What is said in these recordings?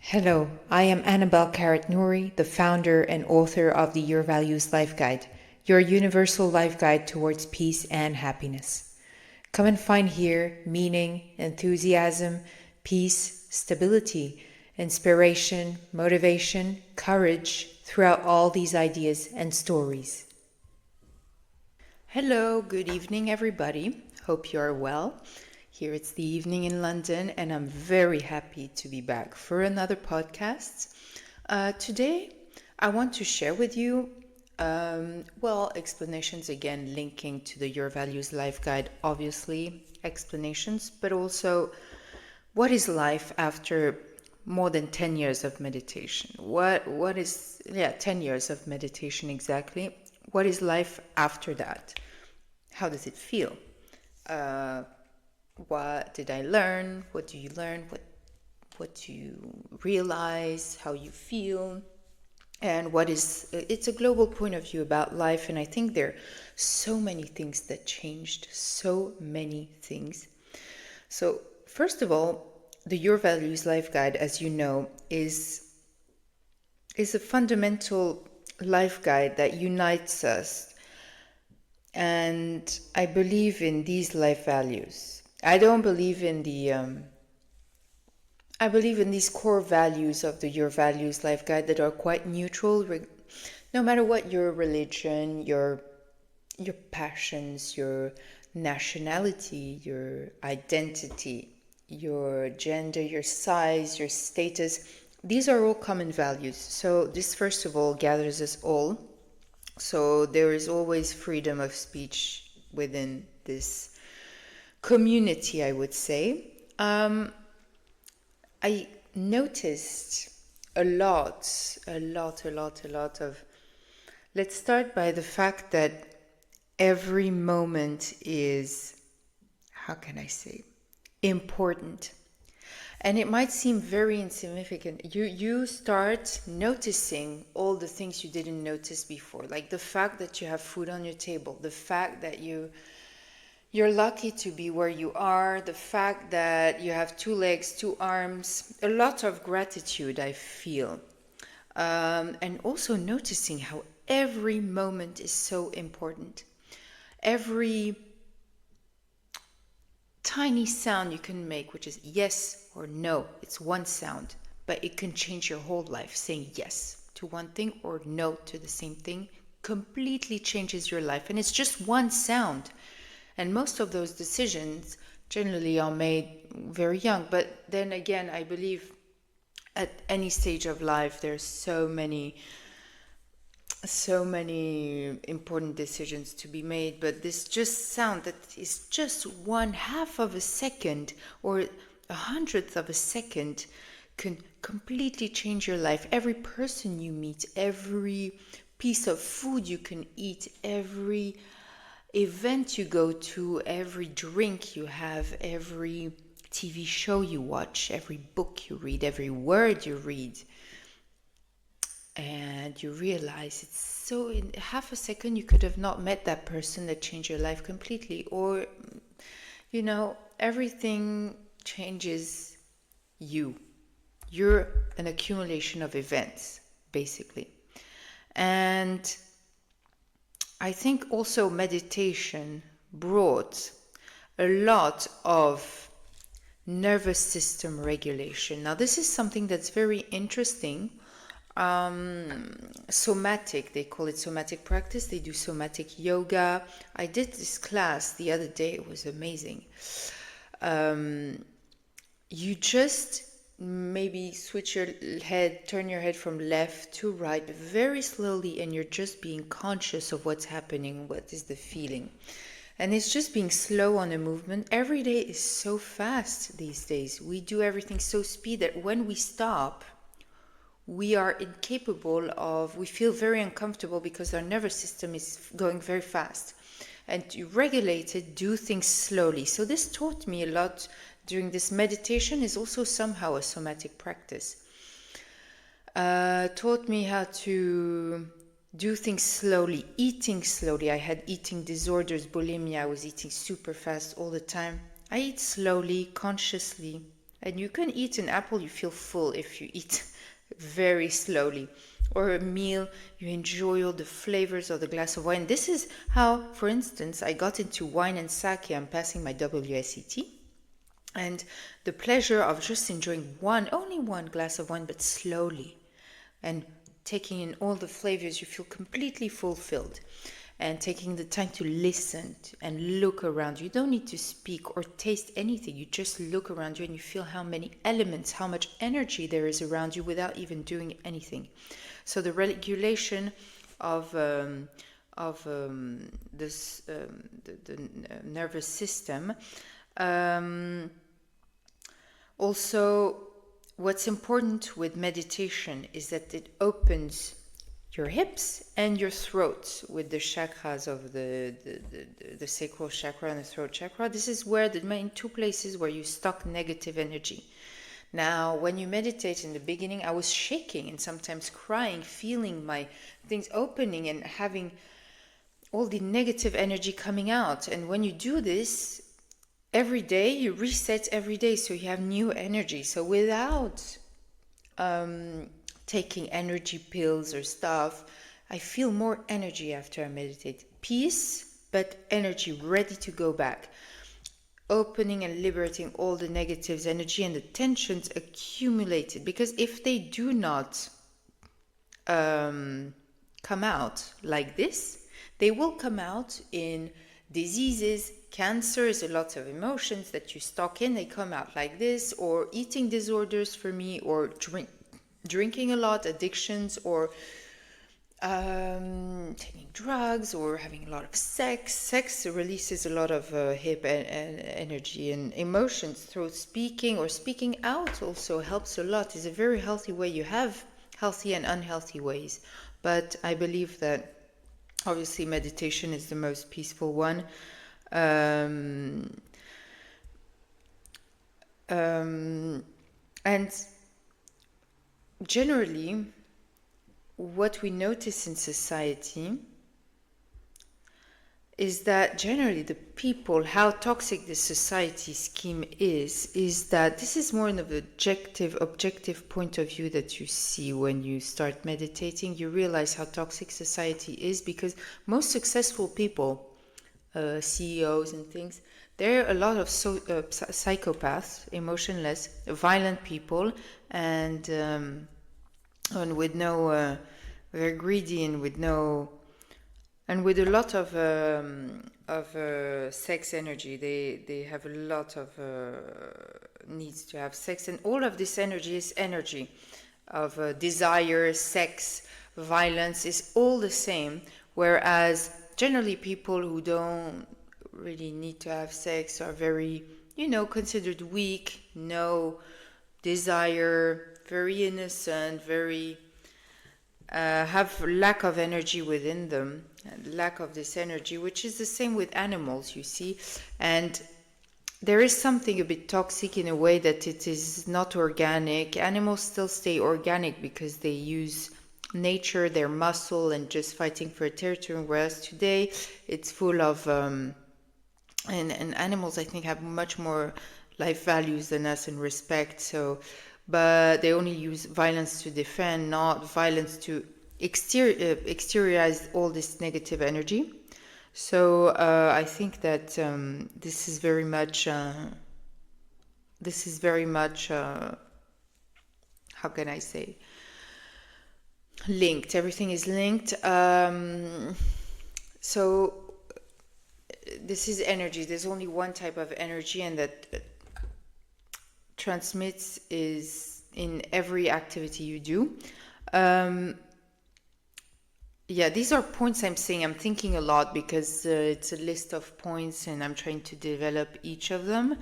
Hello, I am Annabelle Carrot-Nouri, the founder and author of the Urvalues Life Guide, your universal life guide towards peace and happiness. Come and find here meaning, enthusiasm, peace, stability, inspiration, motivation, courage throughout all these ideas and stories. Hello, good evening, everybody. Hope you are well. Here it's the evening in London, and I'm very happy to be back for another podcast. Today, I want to share with you, explanations again, linking to the Your Values Life Guide, obviously, explanations, but also what is life after more than 10 years of meditation? What is 10 years of meditation exactly. What is life after that? How does it feel? What did I learn? What do you learn? What do you realize? How you feel? And it's a global point of view about life. And I think there are so many things that changed, so many things. So first of all, the Your Values Life Guide, as you know, is a fundamental life guide that unites us. And I believe in these life values. I don't believe in I believe in these core values of the Your Values Life Guide that are quite neutral, no matter what your religion, your passions, your nationality, your identity, your gender, your size, your status. These are all common values. So this, first of all, gathers us all. So there is always freedom of speech within this community, I would say. I noticed a lot of. Let's start by the fact that every moment is, how can I say, important. And it might seem very insignificant. You start noticing all the things you didn't notice before, like the fact that you have food on your table, the fact that you're lucky to be where you are, the fact that you have 2 legs, 2 arms, a lot of gratitude, I feel. And also noticing how every moment is so important. Every tiny sound you can make, which is yes or no, it's one sound, but it can change your whole life. Saying yes to one thing or no to the same thing completely changes your life. And it's just one sound. And most of those decisions generally are made very young. But then again, I believe at any stage of life, there's so many important decisions to be made. But this just sound that is just 1/2 of a second or 100th of a second can completely change your life. Every person you meet, every piece of food you can eat, every event you go to, every drink you have, every TV show you watch, every book you read, every word you read, and you realize it's so, in 1/2 a second you could have not met that person that changed your life completely. Or everything changes you. You're an accumulation of events, basically. And I think also meditation brought a lot of nervous system regulation. Now, this is something that's very interesting. Somatic, they call it somatic practice. They do somatic yoga. I did this class the other day. It was amazing. You just maybe switch your head, turn your head from left to right very slowly, and you're just being conscious of what's happening, what is the feeling. And it's just being slow on a movement. Every day is so fast these days. We do everything so speed that when we stop, we are incapable of, we feel very uncomfortable because our nervous system is going very fast. And to regulate it, do things slowly. So this taught me a lot during this meditation. Is also somehow a somatic practice. Taught me how to do things slowly, eating slowly. I had eating disorders, bulimia. I was eating super fast all the time. I eat slowly, consciously, And you can eat an apple, you feel full if you eat very slowly. Or a meal, you enjoy all the flavors of the glass of wine. This is how, for instance, I got into wine and sake. I'm passing my WSET. And the pleasure of just enjoying only one glass of wine, but slowly. And taking in all the flavors, you feel completely fulfilled. And taking the time to listen and look around. You don't need to speak or taste anything. You just look around you and you feel how many elements, how much energy there is around you without even doing anything. So the regulation of the nervous system. Also, what's important with meditation is that it opens your hips and your throat with the chakras of the sacral chakra and the throat chakra. This is where the main two places where you stock negative energy. Now, when you meditate in the beginning, I was shaking and sometimes crying, feeling my things opening and having all the negative energy coming out. And when you do this every day, you reset every day, so you have new energy. So without taking energy pills or stuff, I feel more energy after I meditate. Peace, but energy ready to go back. Opening and liberating all the negatives, energy and the tensions accumulated. Because if they do not come out like this, they will come out in diseases. Cancer is a lot of emotions that you stock in. They come out like this, or eating disorders for me, or drinking a lot, addictions, or taking drugs, or having a lot of sex. Sex releases a lot of hip and energy and emotions. Through speaking or speaking out also helps a lot. It's a very healthy way. You have healthy and unhealthy ways, but I believe that obviously meditation is the most peaceful one. And generally, what we notice in society is that generally the people, how toxic the society scheme is that this is more an objective point of view that you see when you start meditating. You realize how toxic society is, because most successful people, CEOs and things, there are a lot of psychopaths, emotionless, violent people, and with no, very greedy and with no, and with a lot of sex energy. They have a lot of needs to have sex, and all of this energy is energy of desire, sex, violence is all the same. Whereas generally people who don't really need to have sex are very, considered weak, no desire, very innocent, very have lack of energy within them, lack of this energy, which is the same with animals, you see. And there is something a bit toxic in a way that it is not organic. Animals still stay organic because they use nature, their muscle, and just fighting for territory, whereas today it's full of and animals, I think, have much more life values than us and respect. So but they only use violence to defend, not violence to exteriorize all this negative energy. So I think that this is very much how can I say, linked. Everything is linked. So this is energy. There's only one type of energy, and that transmits is in every activity you do. These are points I'm saying. I'm thinking a lot because it's a list of points and I'm trying to develop each of them.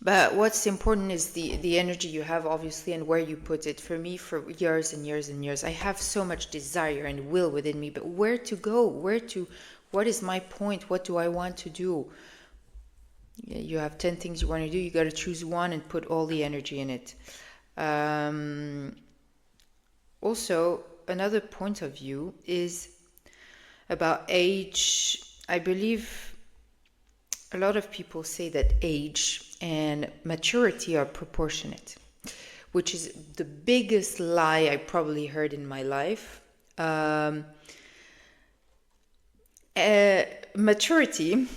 But what's important is the energy you have, obviously, and where you put it. For me, for years and years and years, I have so much desire and will within me, but where to go? What is my point? What do I want to do? You have 10 things you want to do. You got to choose one and put all the energy in it. Also, another point of view is about age. I believe a lot of people say that age and maturity are proportionate, which is the biggest lie I probably heard in my life. Maturity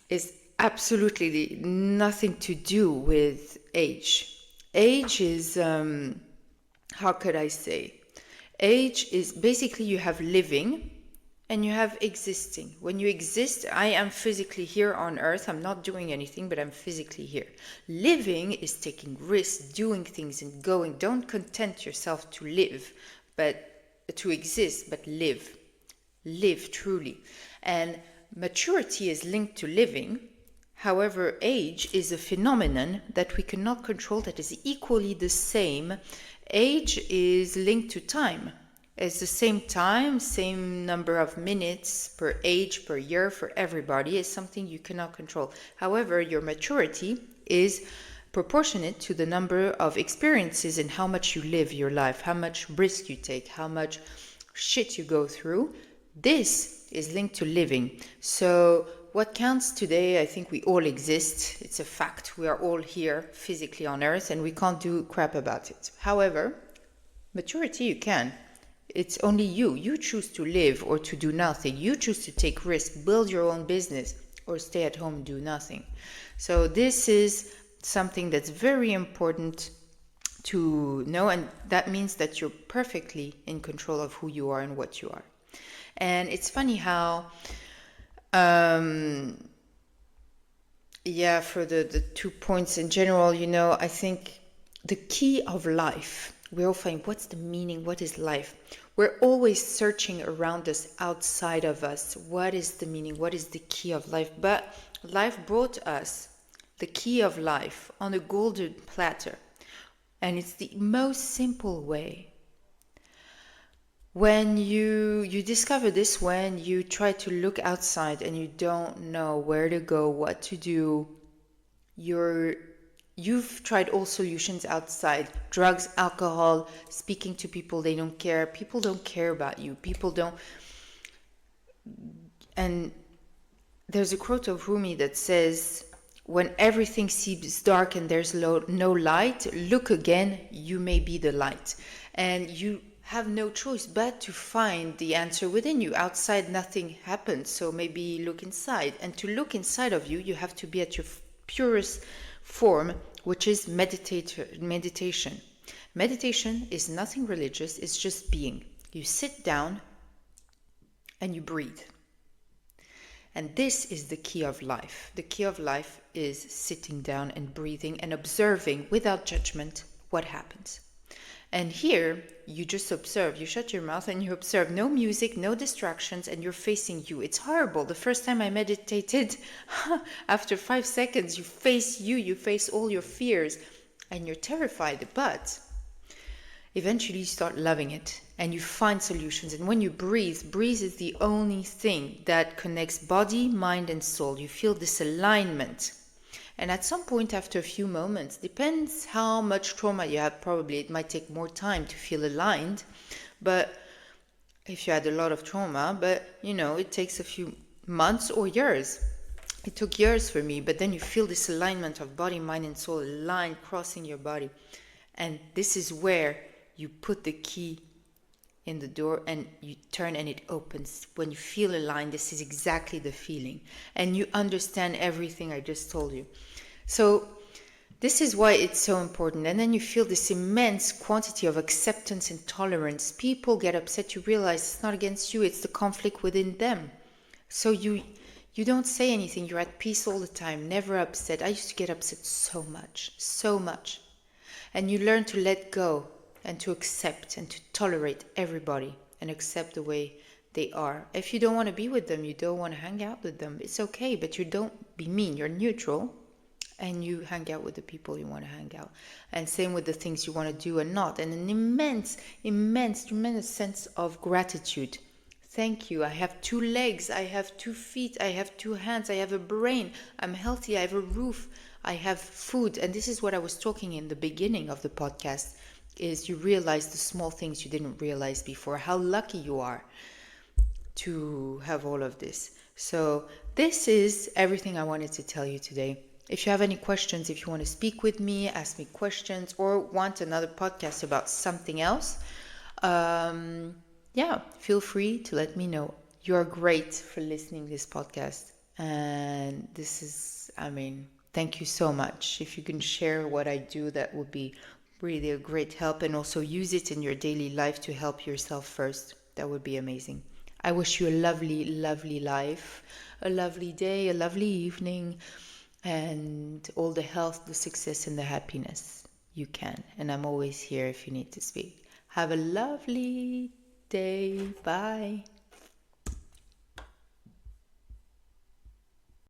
is absolutely nothing to do with age. Age is, how could I say? Age is basically you have living and you have existing. When you exist, I am physically here on earth. I'm not doing anything, but I'm physically here. Living is taking risks, doing things and going. Don't content yourself to live, but to exist, but live. Live truly. And maturity is linked to living. However, age is a phenomenon that we cannot control that is equally the same. Age is linked to time. It's the same time, same number of minutes per age, per year for everybody. It's something you cannot control. However, your maturity is proportionate to the number of experiences and how much you live your life, how much risk you take, how much shit you go through. This is linked to living. So what counts today, I think we all exist. It's a fact. We are all here physically on earth and we can't do crap about it. However, maturity you can. It's only you. You choose to live or to do nothing. You choose to take risks, build your own business, or stay at home, do nothing. So this is something that's very important to know, and that means that you're perfectly in control of who you are and what you are. And it's funny how, for the 2 points in general, I think the key of life, we all find what's the meaning, what is life? We're always searching around us, outside of us. What is the meaning? What is the key of life? But life brought us the key of life on a golden platter. And it's the most simple way. When you discover this, when you try to look outside and you don't know where to go, what to do, you've tried all solutions outside. Drugs, alcohol, speaking to people, they don't care. People don't care about you. People don't. And there's a quote of Rumi that says, when everything seems dark and there's no light, look again, you may be the light. And you have no choice but to find the answer within you. Outside, nothing happens. So maybe look inside. And to look inside of you, you have to be at your purest form, which is meditation. Meditation is nothing religious, it's just being. You sit down and you breathe. And this is the key of life. The key of life is sitting down and breathing and observing without judgment what happens. And here, you just observe. You shut your mouth and you observe. No music, no distractions, and you're facing you. It's horrible. The first time I meditated, after 5 seconds, you face all your fears, and you're terrified. But eventually you start loving it, and you find solutions. And when you breathe is the only thing that connects body, mind, and soul. You feel this alignment. And at some point, after a few moments, depends how much trauma you have, probably it might take more time to feel aligned. But if you had a lot of trauma, but it takes a few months or years. It took years for me, but then you feel this alignment of body, mind, and soul, a line crossing your body. And this is where you put the key in the door and you turn and it opens. When you feel aligned, this is exactly the feeling. And you understand everything I just told you. So this is why it's so important. And then you feel this immense quantity of acceptance and tolerance. People get upset, you realize it's not against you, it's the conflict within them. So you don't say anything, you're at peace all the time, never upset. I used to get upset so much. And you learn to let go and to accept and to tolerate everybody and accept the way they are. If you don't want to be with them, you don't want to hang out with them, it's okay, but you don't be mean, you're neutral, and you hang out with the people you want to hang out. And same with the things you want to do and not. And an immense, tremendous sense of gratitude. Thank you, I have 2 legs, I have 2 feet, I have 2 hands, I have a brain, I'm healthy, I have a roof, I have food. And this is what I was talking in the beginning of the podcast, is you realize the small things you didn't realize before, how lucky you are to have all of this. So this is everything I wanted to tell you today. If you have any questions, if you want to speak with me, ask me questions, or want another podcast about something else, yeah, feel free to let me know. You're great for listening to this podcast. And this is, thank you so much. If you can share what I do, that would be really a great help. And also use it in your daily life to help yourself first. That would be amazing. I wish you a lovely, lovely life, a lovely day, a lovely evening, and all the health, the success, and the happiness you can. And I'm always here if you need to speak. Have a lovely day. Bye.